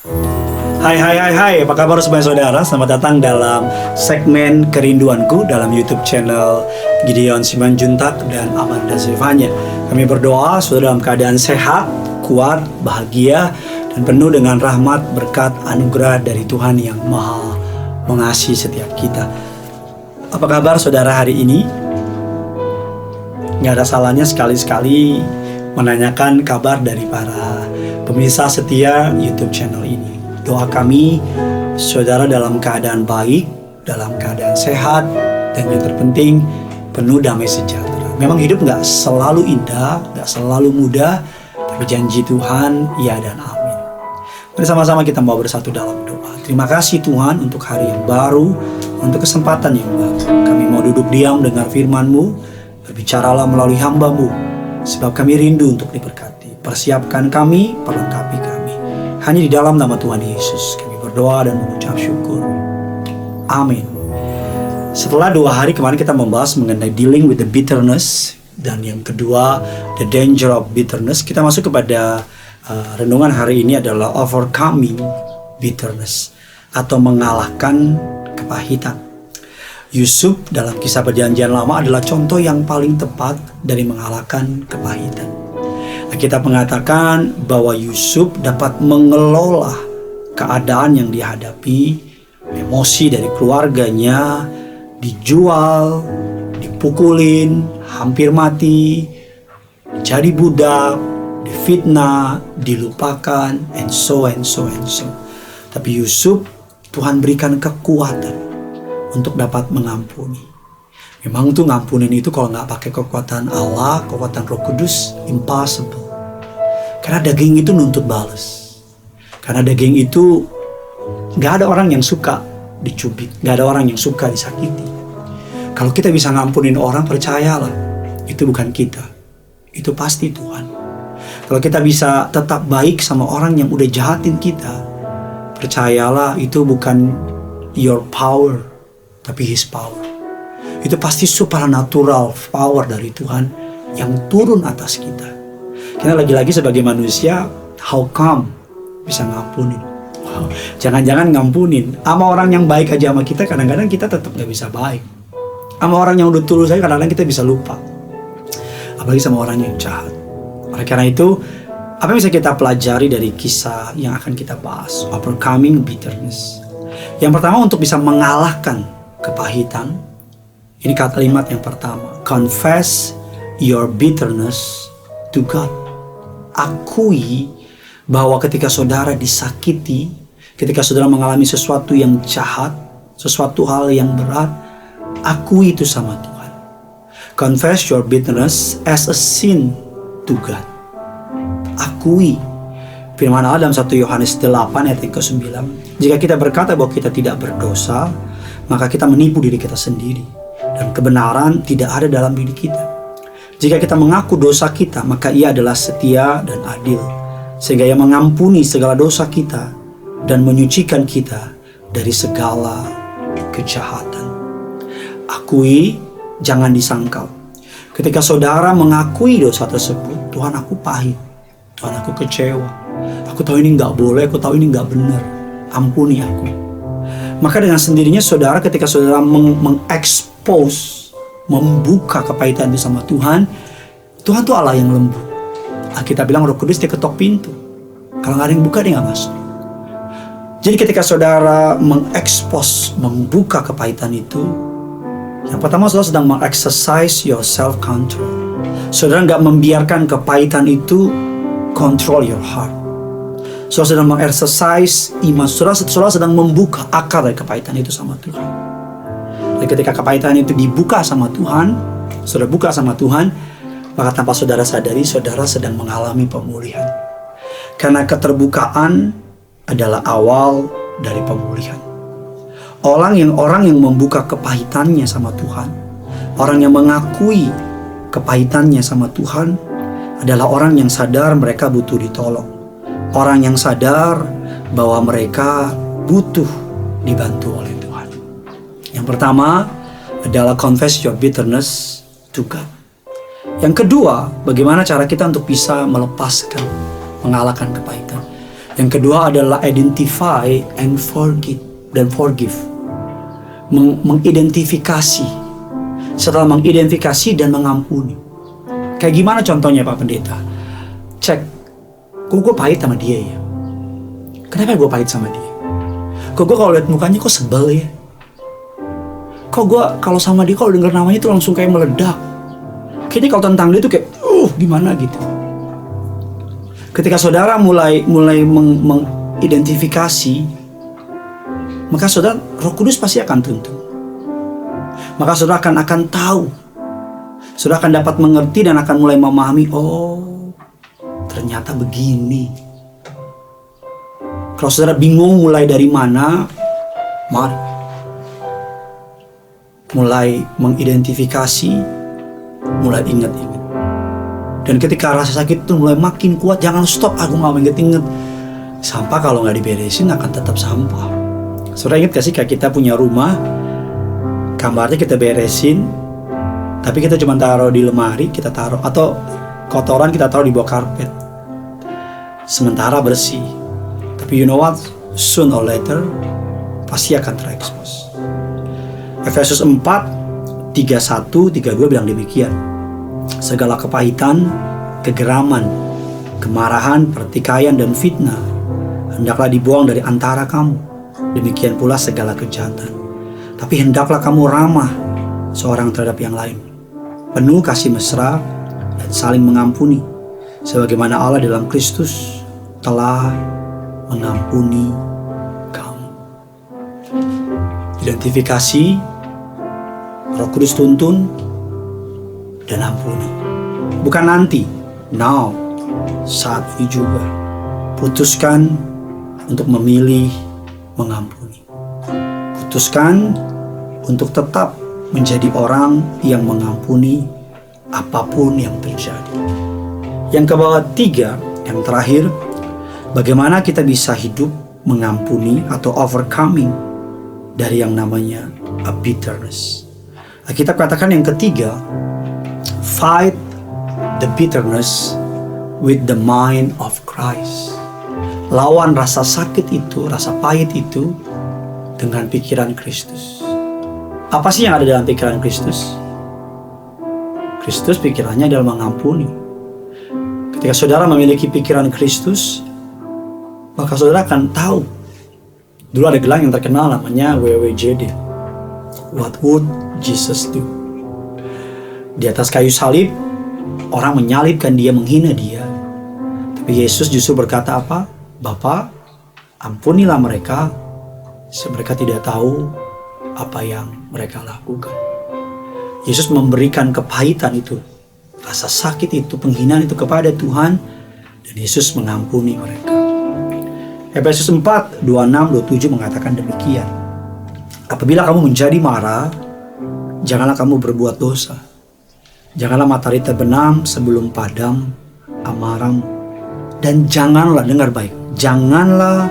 Hai, apa kabar semuanya saudara? Selamat datang dalam segmen Kerinduanku dalam YouTube channel Gideon Simanjuntak dan Amanda Silvanya. Kami berdoa saudara dalam keadaan sehat, kuat, bahagia, dan penuh dengan rahmat, berkat, anugerah dari Tuhan yang Maha mengasihi setiap kita. Apa kabar saudara hari ini? Gak ada salahnya sekali-sekali menanyakan kabar dari para pemirsa setia YouTube channel ini. Doa kami, saudara dalam keadaan baik, dalam keadaan sehat, dan yang terpenting penuh damai sejahtera. Memang hidup gak selalu indah, gak selalu mudah, tapi janji Tuhan, ya dan amin. Mari sama-sama kita mau bersatu dalam doa. Terima kasih Tuhan untuk hari yang baru, untuk kesempatan yang baru. Kami mau duduk diam dengar firman-Mu, berbicaralah melalui hamba-Mu, sebab kami rindu untuk diberkati. Persiapkan kami, perlengkapi kami. Hanya di dalam nama Tuhan Yesus kami berdoa dan mengucap syukur. Amin. Setelah 2 hari kemarin kita membahas mengenai dealing with the bitterness, dan yang kedua the danger of bitterness, kita masuk kepada renungan hari ini adalah overcoming bitterness atau mengalahkan kepahitan. Yusuf dalam kisah perjanjian lama adalah contoh yang paling tepat dari mengalahkan kepahitan. Alkitab mengatakan bahwa Yusuf dapat mengelola keadaan yang dihadapi, emosi dari keluarganya, dijual, dipukulin, hampir mati, jadi budak, difitnah, dilupakan, and so. Tapi Yusuf, Tuhan berikan kekuatan untuk dapat mengampuni. Memang tuh ngampunin itu kalau nggak pakai kekuatan Allah, kekuatan Roh Kudus, impossible. Karena daging itu nuntut balas. Karena daging itu nggak ada orang yang suka dicubit, nggak ada orang yang suka disakiti. Kalau kita bisa ngampunin orang, percayalah, itu bukan kita, itu pasti Tuhan. Kalau kita bisa tetap baik sama orang yang udah jahatin kita, percayalah itu bukan your power, tapi His power. Itu pasti supernatural power dari Tuhan yang turun atas kita. Kita lagi-lagi sebagai manusia, how come bisa ngampunin? Wow. Jangan-jangan ngampunin sama orang yang baik aja sama kita, kadang-kadang kita tetap gak bisa baik. Sama orang yang udah tulus aja kadang-kadang kita bisa lupa. Apalagi sama orang yang jahat. Oleh karena itu, apa yang bisa kita pelajari dari kisah yang akan kita bahas? Overcoming bitterness. Yang pertama, untuk bisa mengalahkan kepahitan, ini kalimat yang pertama, confess your bitterness to God. Akui bahwa ketika saudara disakiti, ketika saudara mengalami sesuatu yang jahat, sesuatu hal yang berat, akui itu sama Tuhan. Confess your bitterness as a sin to God. Akui. Firman Allah dalam 1 Yohanes 8 ayat yang ke-9. Jika kita berkata bahwa kita tidak berdosa, maka kita menipu diri kita sendiri, dan kebenaran tidak ada dalam diri kita. Jika kita mengaku dosa kita, maka Ia adalah setia dan adil, sehingga Ia mengampuni segala dosa kita dan menyucikan kita dari segala kejahatan. Akui, jangan disangkal. Ketika saudara mengakui dosa tersebut, Tuhan aku pahit, Tuhan aku kecewa, aku tahu ini gak boleh, aku tahu ini gak benar, ampuni aku. Maka dengan sendirinya saudara, ketika saudara mengekspos, membuka kepahitan itu sama Tuhan, Tuhan tuh Allah yang lembut. Kita bilang Roh Kudus dia ketok pintu. Kalau gak ada yang buka, dia gak masuk. Jadi ketika saudara mengekspos, membuka kepahitan itu, yang pertama saudara sedang mengexercise your self-control. Saudara gak membiarkan kepahitan itu control your heart. Saudara sedang mengexercise iman. Saudara sedang membuka akar dari kepahitan itu sama Tuhan. Dan ketika kepahitan itu dibuka sama Tuhan, saudara buka sama Tuhan, maka tanpa saudara sadari, saudara sedang mengalami pemulihan. Karena keterbukaan adalah awal dari pemulihan. Orang yang membuka kepahitannya sama Tuhan, orang yang mengakui kepahitannya sama Tuhan, adalah orang yang sadar mereka butuh ditolong. Orang yang sadar bahwa mereka butuh dibantu oleh Tuhan. Yang pertama adalah confess your bitterness to God. Yang kedua, bagaimana cara kita untuk bisa melepaskan, mengalahkan kepahitan. Yang kedua adalah identify and forgive. Mengidentifikasi. Setelah mengidentifikasi dan mengampuni. Kayak gimana contohnya Pak Pendeta? Cek, kok gue pahit sama dia ya? Kenapa gue pahit sama dia? Kok gue kalau lihat mukanya kok sebel ya? Kok gue kalau sama dia kalau denger namanya tuh langsung kayak meledak. Kayaknya kalau tentang dia tuh kayak gimana gitu. Ketika saudara mulai mengidentifikasi, maka saudara, Roh Kudus pasti akan tuntun. Maka saudara akan tahu. Saudara akan dapat mengerti dan akan mulai memahami, ternyata begini. Kalau saudara bingung mulai dari mana, mari mulai mengidentifikasi, mulai ingat-ingat. Dan ketika rasa sakit itu mulai makin kuat, jangan stop, aku gak inget-inget. Sampah kalau gak diberesin akan tetap sampah. Saudara ingat gak sih kayak kita punya rumah, kamarnya kita beresin, tapi kita cuma taruh di lemari, kita taruh, atau kotoran kita taruh di bawah karpet. Sementara bersih. Tapi you know what? Soon or later, pasti akan terekspos. Efesus 4, 31, 32 bilang demikian. Segala kepahitan, kegeraman, kemarahan, pertikaian, dan fitnah hendaklah dibuang dari antara kamu. Demikian pula segala kejahatan. Tapi hendaklah kamu ramah seorang terhadap yang lain, penuh kasih mesra dan saling mengampuni, sebagaimana Allah dalam Kristus telah mengampuni kamu. Identifikasi, Roh Kudus tuntun, dan ampuni. Bukan nanti, now, saat ini juga. Putuskan untuk memilih mengampuni. Putuskan untuk tetap menjadi orang yang mengampuni apapun yang terjadi. Yang ketiga, yang terakhir, bagaimana kita bisa hidup mengampuni atau overcoming dari yang namanya bitterness. Kita katakan yang ketiga, fight the bitterness with the mind of Christ. Lawan rasa sakit itu, rasa pahit itu dengan pikiran Kristus. Apa sih yang ada dalam pikiran Kristus? Kristus pikirannya adalah mengampuni. Ketika saudara memiliki pikiran Kristus, maka saudara akan tahu. Dulu ada gelang yang terkenal namanya WWJD. What would Jesus do? Di atas kayu salib, orang menyalibkan dia, menghina dia. Tapi Yesus justru berkata apa? Bapa, ampunilah mereka, sebab mereka tidak tahu apa yang mereka lakukan. Yesus memberikan kepahitan itu, rasa sakit itu, penghinaan itu kepada Tuhan, dan Yesus mengampuni mereka. Efesus 4, 26-27 mengatakan demikian. Apabila kamu menjadi marah, janganlah kamu berbuat dosa. Janganlah matahari terbenam sebelum padam amarahmu. Dan janganlah, dengar baik, janganlah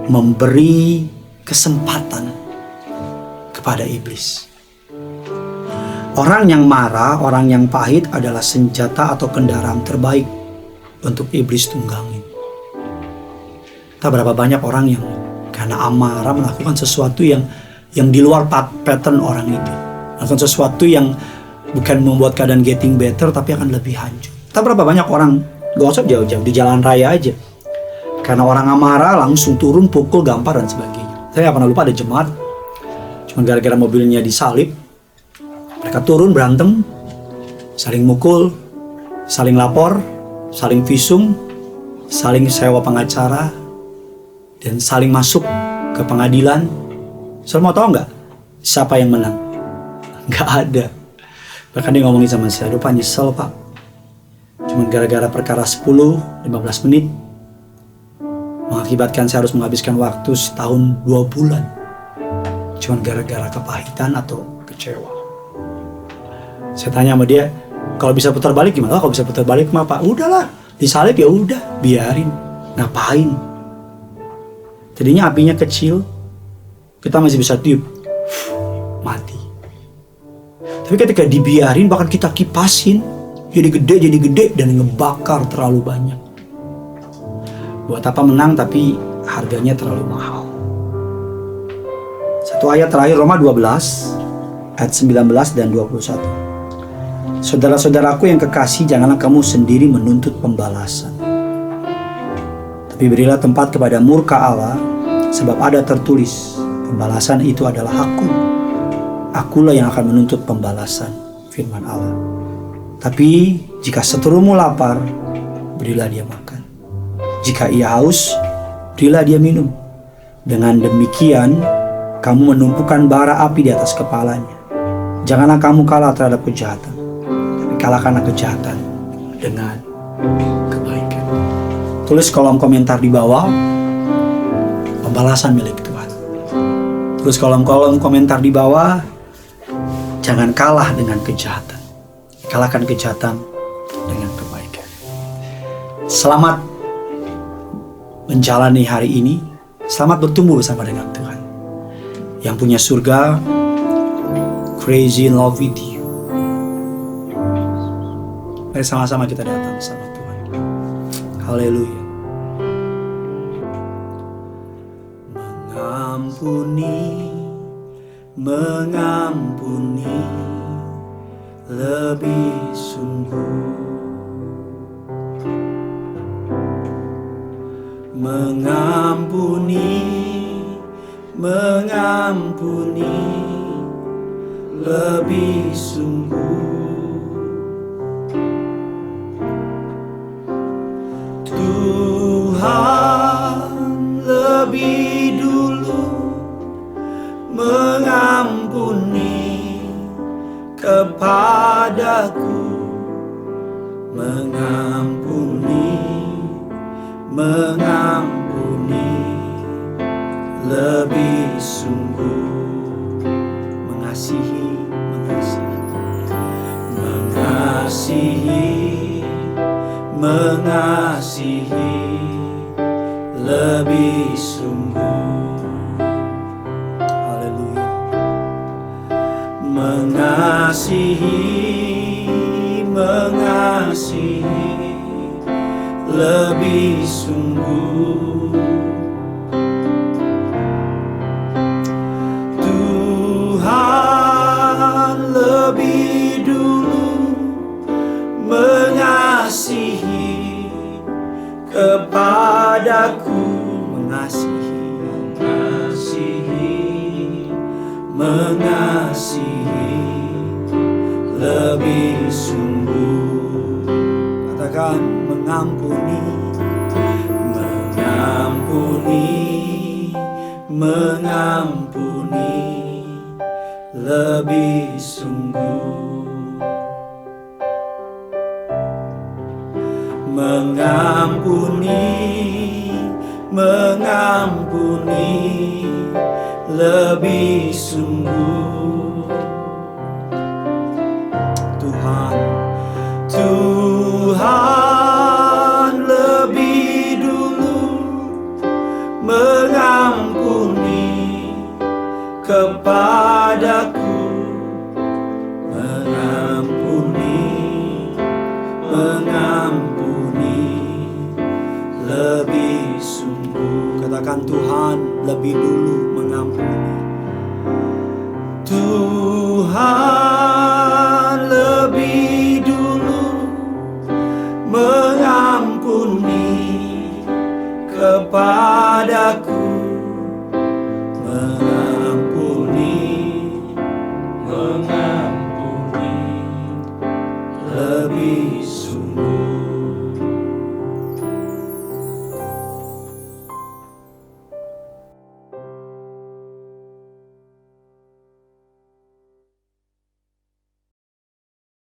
memberi kesempatan kepada iblis. Orang yang marah, orang yang pahit adalah senjata atau kendaraan terbaik untuk iblis tunggangin. Tak berapa banyak orang yang karena amarah melakukan sesuatu yang di luar pattern orang itu. Melakukan sesuatu yang bukan membuat keadaan getting better, tapi akan lebih hancur. Tak berapa banyak orang, gak usah jauh-jauh, di jalan raya aja. Karena orang amarah langsung turun, pukul, gampar, dan sebagainya. Saya gak pernah lupa ada jemaat, cuma gara-gara mobilnya disalib, mereka turun berantem, saling mukul, saling lapor, saling visum, saling sewa pengacara, dan saling masuk ke pengadilan. Saudara mau tahu nggak siapa yang menang? Nggak ada. Bahkan dia ngomongin sama saya, aduh Pak, nyesel Pak, cuma gara-gara perkara 10-15 menit mengakibatkan saya harus menghabiskan waktu setahun 2 bulan cuma gara-gara kepahitan atau kecewa. Saya tanya sama dia, kalau bisa putar balik gimana? Kalau bisa putar balik mah Pak, udahlah, disalib ya udah, biarin, ngapain? Tadinya apinya kecil, kita masih bisa tiup, mati. Tapi ketika dibiarin, bahkan kita kipasin, jadi gede, dan ngebakar terlalu banyak. Buat apa menang tapi harganya terlalu mahal. Satu ayat terakhir, Roma 12 ayat 19 dan 21. Saudara-saudaraku yang kekasih, janganlah kamu sendiri menuntut pembalasan, tapi berilah tempat kepada murka Allah, sebab ada tertulis, pembalasan itu adalah Hakku. Akulah yang akan menuntut pembalasan, firman Allah. Tapi jika seterumu lapar, berilah dia makan. Jika ia haus, berilah dia minum. Dengan demikian, kamu menumpukan bara api di atas kepalanya. Janganlah kamu kalah terhadap kejahatan, tapi kalahkanlah kejahatan dengan kebaikan. Tulis kolom komentar di bawah, pembalasan milik Tuhan. Tulis kolom komentar di bawah, jangan kalah dengan kejahatan, kalahkan kejahatan dengan kebaikan. Selamat menjalani hari ini, selamat bertumbuh bersama dengan Tuhan. Yang punya surga, crazy in love with you. Mari sama-sama kita datang sama Tuhan. Haleluya. Mengampuni, mengampuni, lebih sungguh. Mengampuni, mengampuni, lebih sungguh. Tuhan lebih dulu mengampuni kepadaku, mengampuni, mengampuni, lebih sungguh. Mengasihi, mengasihi, mengasihi, lebih sungguh. Haleluya. Mengasihi, mengasihi, lebih sungguh. Tuhan lebih dulu mengasihi kepadaku, mengasihi, mengasihi, mengasihi, lebih sungguh. Katakan mengampuni, mengampuni, mengampuni, lebih sungguh. Mengampuni, mengampuni, lebih sungguh. Tuhan, Tuhan lebih dulu mengampuni kepadaku, mengampuni, mengampuni, lebih sungguh. Katakan Tuhan lebih dulu mengampuni. Tuhan lebih dulu mengampuni kepadaku, mengampuni, mengampuni, lebih sungguh.